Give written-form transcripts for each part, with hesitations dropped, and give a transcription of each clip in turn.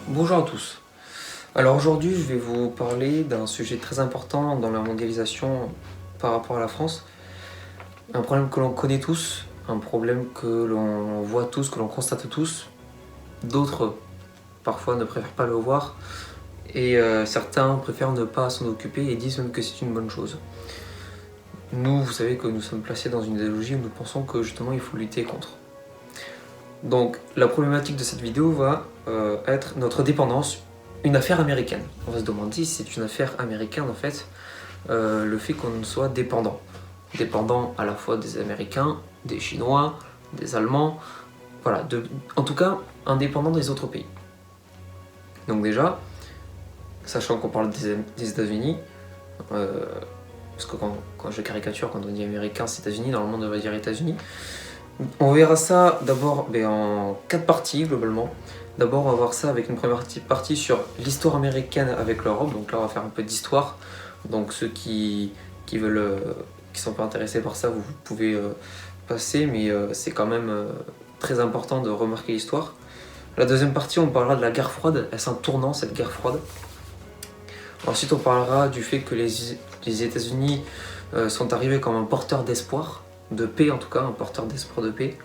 Bonjour à tous. Alors aujourd'hui, je vais vous parler d'un sujet très important dans la mondialisation par rapport à la France. Un problème que l'on connaît tous, un problème que l'on voit tous, que l'on constate tous. D'autres, parfois, ne préfèrent pas le voir. Et certains préfèrent ne pas s'en occuper et disent même que c'est une bonne chose. Nous, vous savez que nous sommes placés dans une idéologie où nous pensons que justement il faut lutter contre. Donc la problématique de cette vidéo va être notre dépendance, une affaire américaine. On va se demander si c'est une affaire américaine en fait, le fait qu'on soit dépendant. Dépendant à la fois des Américains, des Chinois, des Allemands, voilà, en tout cas indépendant des autres pays. Donc déjà, sachant qu'on parle des États-Unis, parce que quand je caricature, quand on dit américain, c'est États-Unis, normalement on devrait dire États-Unis. On verra ça d'abord en 4 parties globalement. D'abord on va voir ça avec une première partie sur l'histoire américaine avec l'Europe, donc là on va faire un peu d'histoire. Donc ceux qui veulent, qui sont pas intéressés par ça, vous pouvez passer, mais c'est quand même très important de remarquer l'histoire. La deuxième partie on parlera de la guerre froide, est-ce un tournant cette guerre froide? Ensuite on parlera du fait que les États-Unis sont arrivés comme un porteur d'espoir, de paix en tout cas, un porteur d'espoir de paix,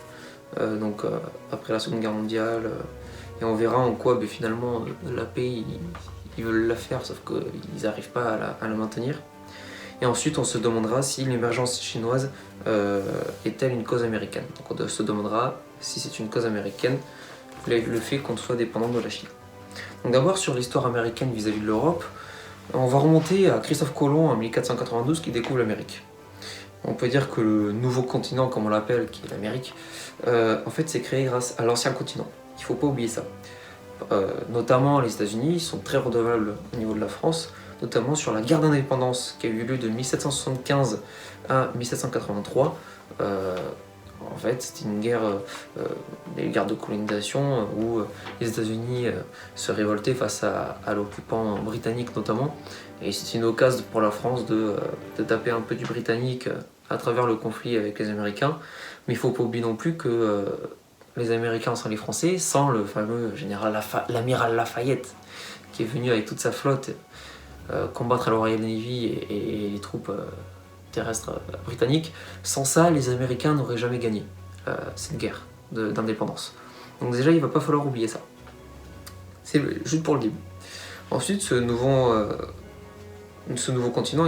après la Seconde Guerre mondiale, et on verra en quoi finalement la paix, ils veulent la faire, sauf qu'ils n'arrivent pas à la maintenir. Et ensuite on se demandera si l'émergence chinoise est-elle une cause américaine. Donc on se demandera si c'est une cause américaine, le fait qu'on soit dépendant de la Chine. Donc d'abord sur l'histoire américaine vis-à-vis de l'Europe, on va remonter à Christophe Colomb en 1492 qui découvre l'Amérique. On peut dire que le nouveau continent, comme on l'appelle, qui est l'Amérique, en fait c'est créé grâce à l'ancien continent. Il ne faut pas oublier ça. Notamment les États-Unis sont très redevables au niveau de la France, notamment sur la guerre d'indépendance qui a eu lieu de 1775 à 1783. En fait, c'était une guerre, des guerres de colonisation où les États-Unis se révoltaient face à l'occupant britannique notamment. Et c'était une occasion pour la France de taper un peu du britannique à travers le conflit avec les Américains. Mais il ne faut pas oublier non plus que les Américains sans les Français, sans le fameux général l'amiral Lafayette, qui est venu avec toute sa flotte combattre à la Royal Navy et les troupes terrestres britanniques. Sans ça, les Américains n'auraient jamais gagné cette guerre d'indépendance. Donc déjà, il ne va pas falloir oublier ça. C'est juste pour le début. Ensuite, ce nouveau continent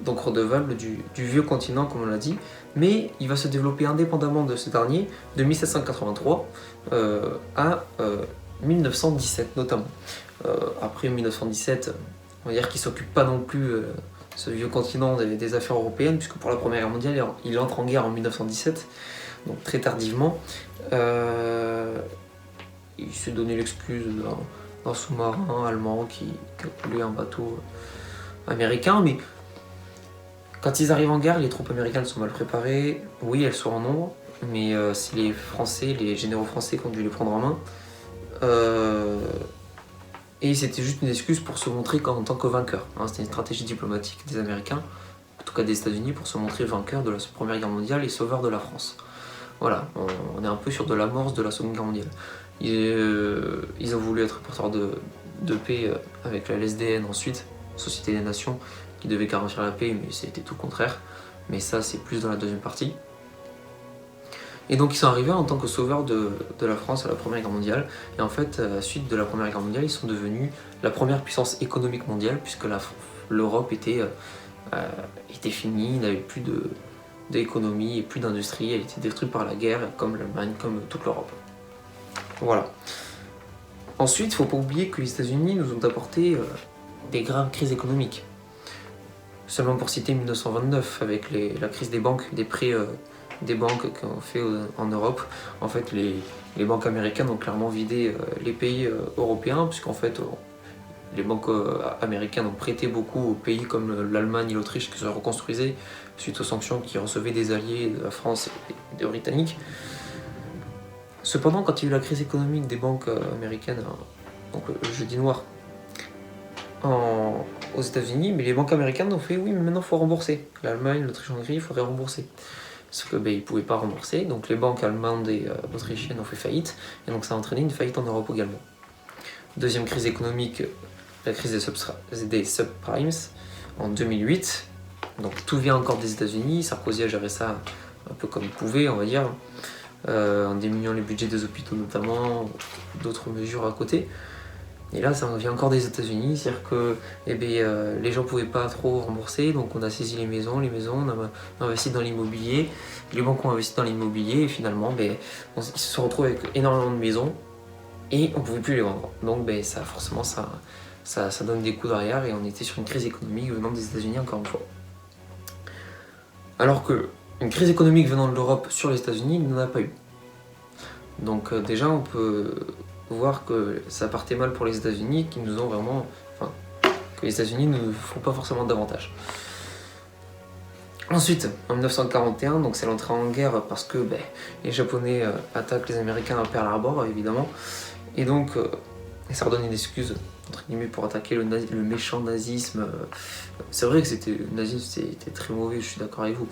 donc redevable du vieux continent, comme on l'a dit, mais il va se développer indépendamment de ce dernier de 1783 à 1917 notamment. Après 1917, on va dire qu'il ne s'occupe pas non plus, ce vieux continent, des affaires européennes, puisque pour la Première Guerre mondiale, il entre en guerre en 1917, donc très tardivement. Il s'est donné l'excuse d'un sous-marin allemand qui a coulé un bateau américain, mais quand ils arrivent en guerre, les troupes américaines sont mal préparées. Oui, elles sont en nombre, mais c'est les Français, les généraux français qui ont dû les prendre en main. Et c'était juste une excuse pour se montrer en tant que vainqueur. C'était une stratégie diplomatique des Américains, en tout cas des États-Unis, pour se montrer vainqueur de la Première Guerre mondiale et sauveur de la France. Voilà, on est un peu sur de l'amorce de la Seconde Guerre mondiale. Ils ont voulu être porteurs de paix avec la LSDN ensuite, Société des Nations, qui devait garantir la paix, mais c'était tout le contraire. Mais ça, c'est plus dans la deuxième partie. Et donc ils sont arrivés en tant que sauveurs de la France à la Première Guerre mondiale. Et en fait, à la suite de la Première Guerre mondiale, ils sont devenus la première puissance économique mondiale, puisque l'Europe était finie, il n'avait plus d'économie et plus d'industrie, elle était détruite par la guerre, comme l'Allemagne, comme toute l'Europe. Voilà. Ensuite, il ne faut pas oublier que les États-Unis nous ont apporté des graves crises économiques. Seulement pour citer 1929, avec la crise des banques, des prêts des banques qui ont fait en Europe. En fait, les banques américaines ont clairement vidé les pays européens, puisqu'en fait, les banques américaines ont prêté beaucoup aux pays comme l'Allemagne et l'Autriche qui se reconstruisaient suite aux sanctions qui recevaient des alliés de la France et des Britanniques. Cependant, quand il y a eu la crise économique des banques américaines, donc le jeudi noir, aux États-Unis, mais les banques américaines ont fait oui, mais maintenant il faut rembourser. L'Allemagne, l'Autriche, Hongrie, il faudrait rembourser. ce que ils ne pouvaient pas rembourser. Donc les banques allemandes et autrichiennes ont fait faillite, et donc ça a entraîné une faillite en Europe également. Deuxième crise économique, la crise des subprimes en 2008. Donc tout vient encore des États-Unis. Sarkozy a géré ça un peu comme il pouvait, on va dire, en diminuant les budgets des hôpitaux notamment, d'autres mesures à côté. Et là, ça vient encore des États-Unis, c'est-à-dire que les gens ne pouvaient pas trop rembourser, donc on a saisi les maisons, on a investi dans l'immobilier, les banques ont investi dans l'immobilier, et finalement, ils se sont retrouvés avec énormément de maisons, et on ne pouvait plus les vendre. Donc forcément, ça donne des coups d'arrière, et on était sur une crise économique venant des États-Unis encore une fois. Alors qu'une crise économique venant de l'Europe sur les États-Unis, il n'en a pas eu. Donc déjà, on peut voir que ça partait mal pour les États-Unis, que les États-Unis ne font pas forcément davantage. Ensuite, en 1941, donc c'est l'entrée en guerre parce que les Japonais attaquent les Américains à Pearl Harbor, évidemment, et donc ça redonne une excuse entre guillemets pour attaquer le méchant nazisme. C'est vrai que le nazisme c'était très mauvais, je suis d'accord avec vous,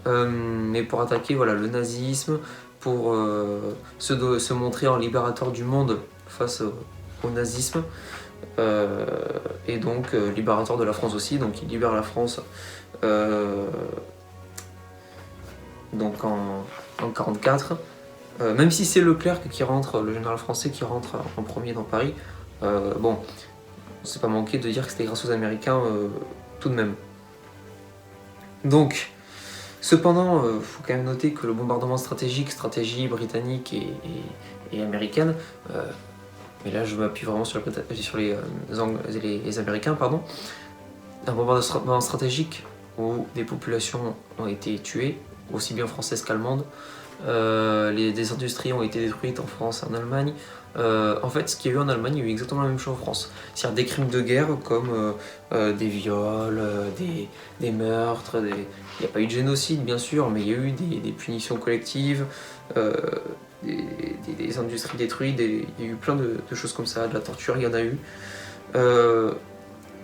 mais pour attaquer le nazisme, pour se montrer en libérateur du monde face au nazisme, et donc libérateur de la France aussi, donc il libère la France donc en 1944, même si c'est Leclerc qui rentre, le général français qui rentre en premier dans Paris, on s'est pas manqué de dire que c'était grâce aux Américains tout de même. Donc, cependant, faut quand même noter que le bombardement stratégie britannique et américaine, mais là je m'appuie vraiment sur les Américains, pardon, un bombardement stratégique où des populations ont été tuées, aussi bien françaises qu'allemandes, des industries ont été détruites en France et en Allemagne. En fait, ce qu'il y a eu en Allemagne, il y a eu exactement la même chose en France. C'est-à-dire des crimes de guerre comme des viols, des meurtres, il n'y a pas eu de génocide bien sûr, mais il y a eu des punitions collectives, des industries détruites, il y a eu plein de choses comme ça, de la torture, il y en a eu.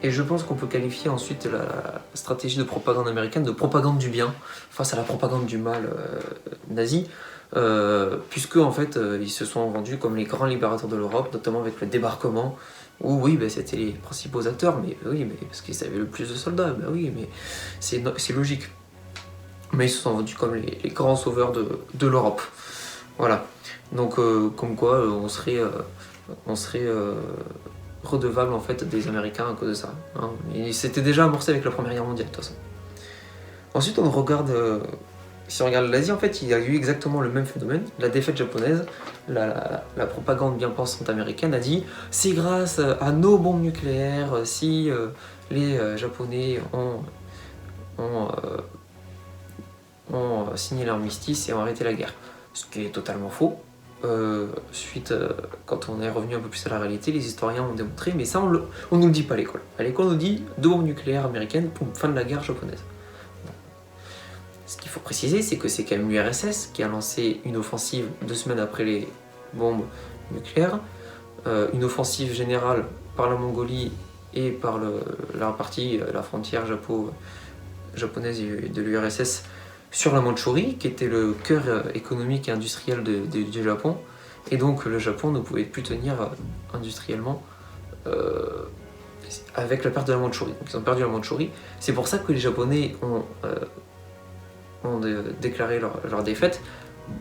Et je pense qu'on peut qualifier ensuite la stratégie de propagande américaine de propagande du bien face à la propagande du mal nazi, puisque en fait ils se sont vendus comme les grands libérateurs de l'Europe, notamment avec le débarquement, où c'était les principaux acteurs, mais parce qu'ils avaient le plus de soldats, mais c'est logique. Mais ils se sont vendus comme les grands sauveurs de l'Europe. Voilà. Donc comme quoi on serait redevable en fait des Américains à cause de ça. Et c'était déjà amorcé avec la Première Guerre mondiale de toute façon. Ensuite si on regarde l'Asie, en fait il y a eu exactement le même phénomène. La défaite japonaise, la propagande bien pensante américaine a dit c'est grâce à nos bombes nucléaires si les Japonais ont signé l'armistice et ont arrêté la guerre. Ce qui est totalement faux. Quand on est revenu un peu plus à la réalité, les historiens ont démontré, mais ça on nous le dit pas à l'école. À l'école on nous dit 2 bombes nucléaires américaines, fin de la guerre japonaise. Bon. Ce qu'il faut préciser, c'est que c'est quand même l'URSS qui a lancé une offensive 2 semaines après les bombes nucléaires, une offensive générale par la Mongolie et par la frontière japonaise de l'URSS sur la Mandchourie, qui était le cœur économique et industriel du Japon, et donc le Japon ne pouvait plus tenir industriellement avec la perte de la Mandchourie. Donc ils ont perdu la Mandchourie. C'est pour ça que les Japonais ont déclaré leur défaite,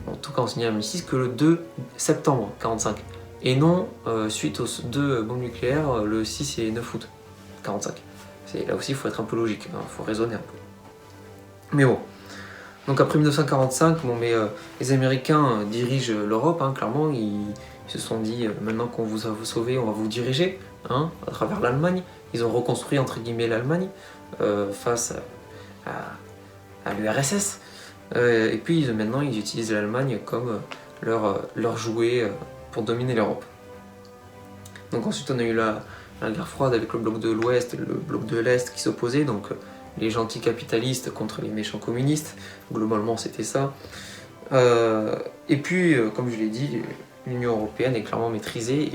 en tout cas en signant l'armistice, que le 2 septembre 1945, et non suite aux 2 bombes nucléaires le 6 et 9 août 1945. Là aussi il faut être un peu logique, il faut raisonner un peu. Mais bon. Donc après 1945, les Américains dirigent l'Europe, clairement, ils se sont dit maintenant qu'on vous a sauvé, on va vous diriger à travers l'Allemagne. Ils ont reconstruit entre guillemets l'Allemagne face à l'URSS. Et puis maintenant ils utilisent l'Allemagne comme leur jouet pour dominer l'Europe. Donc ensuite on a eu la guerre froide avec le bloc de l'Ouest et le bloc de l'Est qui s'opposaient. Donc les gentils capitalistes contre les méchants communistes, globalement c'était ça. Et puis, comme je l'ai dit, l'Union Européenne était clairement maîtrisée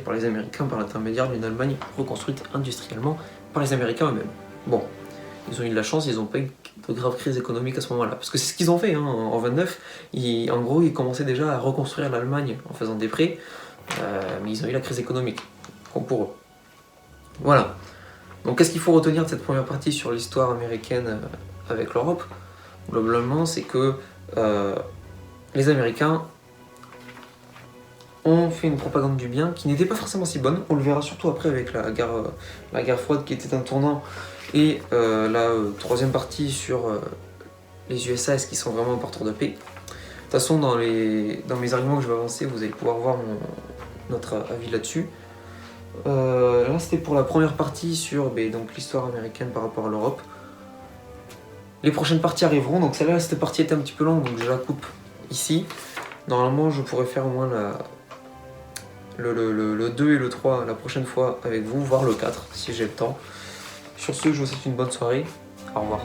par les Américains par l'intermédiaire d'une Allemagne reconstruite industriellement par les Américains eux-mêmes. Bon, ils ont eu de la chance, ils n'ont pas eu de grave crise économique à ce moment-là. Parce que c'est ce qu'ils ont fait, hein, en 29, en gros, ils commençaient déjà à reconstruire l'Allemagne en faisant des prêts, mais ils ont eu la crise économique, comme pour eux. Voilà. Donc qu'est-ce qu'il faut retenir de cette première partie sur l'histoire américaine avec l'Europe? Globalement, c'est que les Américains ont fait une propagande du bien qui n'était pas forcément si bonne. On le verra surtout après avec la guerre froide qui était un tournant, et la troisième partie sur les USA, est-ce qu'ils sont vraiment porteurs de paix. De toute façon, dans mes arguments que je vais avancer, vous allez pouvoir voir notre avis là-dessus. Là, c'était pour la première partie sur donc l'histoire américaine par rapport à l'Europe. Les prochaines parties arriveront, donc celle-là, cette partie était un petit peu longue, donc je la coupe ici. Normalement, je pourrais faire au moins le 2 et le 3 la prochaine fois avec vous, voire le 4 si j'ai le temps. Sur ce, je vous souhaite une bonne soirée. Au revoir.